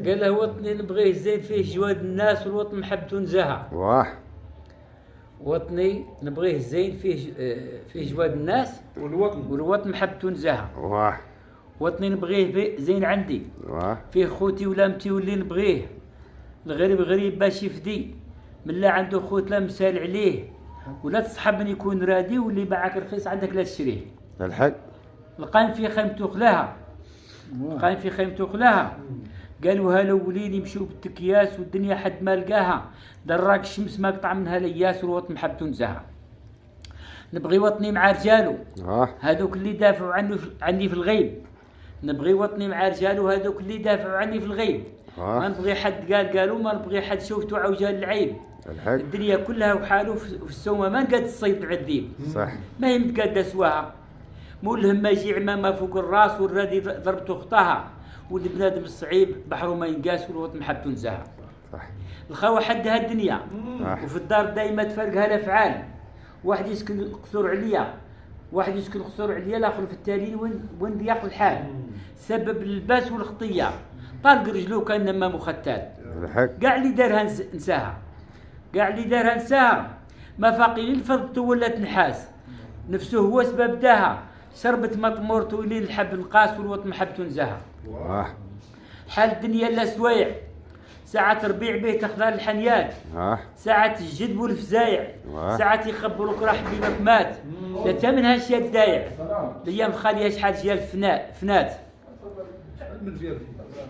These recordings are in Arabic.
قال له وطني نبغيه زين فيه جواد الناس والوطن محبته نزاهة. واه. وطني نبغيه زين فيه جواد الناس والوطن محبته نزاهة. واه. وطني نبغيه زين عندي. واه. فيه خوتي ولامتي واللي نبغيه. الغريب غريب باش يفدي من لا عنده خوت لا مسال عليه. ولا تصحب من يكون رادي واللي باعك رخيص عندك لا تشريه. الحق. القايم في خيمته خلاها. القايم في خيمته خلاها. قالوا هالأولين يمشوا بالتكياس والدنيا حد ما لقاها. دراك الشمس ما قطع منها لياس والوطن محبته نزاهة. نبغي وطني مع رجاله هذوك اللي دافعوا عني في الغيب. نبغي وطني مع رجاله هذوك اللي دافعوا عني في الغيب. ما نبغي حد قالوا ما نبغي حد شوفته عوجال العيب. الحق. الدنيا كلها وحاله في السومه ما نقاد الصيد على الذيب. صح. ما هي متقاده سواها. مو الهم يجي عمامه فوق الراس والرادي ضربته خطاها. والبنادم الصعيب بحره ما ينقاس والوطن محبته نزاهة. صح. الخاوة حدها الدنيا. وفي الدار دايما تفرقها الافعال. واحد يسكن قصور عليا واحد يسكن قصور عليا الاخر في التالين وين ضيق الحال. سبب اللباس والخطيه طالق رجلو كانما مختال. الحق. كاع اللي دارها نساها. كاع اللي دارها نساها. ما فاقي الفض ولات نحاس. نفسه هو سبب داها. شربت مطمورته ولين الحب نقاس والوطن محبته نزاهة. واه. حال الدنيا لا سوايع. ساعة ربيع به تخضر الحنيات. ساعة الجد والفزايع. ساعة يخبروك راح حبيبك مات. لا تمنها شي الدايع. الايام خاليه شحال ديال فنات.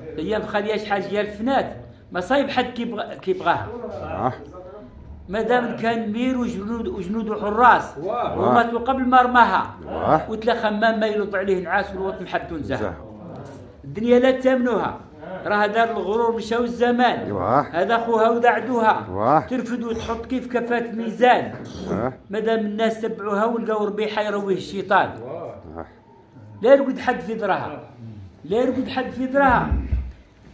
الايام خاليه شحال ديال فنات. ما صايب حد كيبغاها. مادام كان مير وجنود وحراس وماتوا قبل ما رماها. وتلا خمام ما يلط عليه نعاس والوطن محبته نزاهة. الدنيا لا تامنوها. راه دار الغرور مشاو الزمان. هذا خوها وذا عدوها. ترفد وتحط كيف كفات الميزان. مادام الناس تبعوها ولقاو ربيحه يرويه الشيطان. لا يرقد حد في ذراها. لا يرقد حد في ذراها.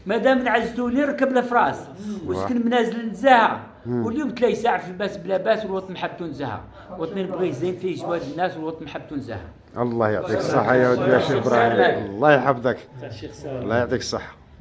مادام نعزتو لي ركب الفراس وسكن منازل نزاهة. واليوم تلاقي ساعة في الباس بلا باس والوطن محبته نزاهة. وطني نبغيه زين فيه جواد الناس والوطن محبته نزاهة. الله يعطيك الصحة يا ودي يا شيخ إبراهيم. الله يحفظك. الله يعطيك الصحة.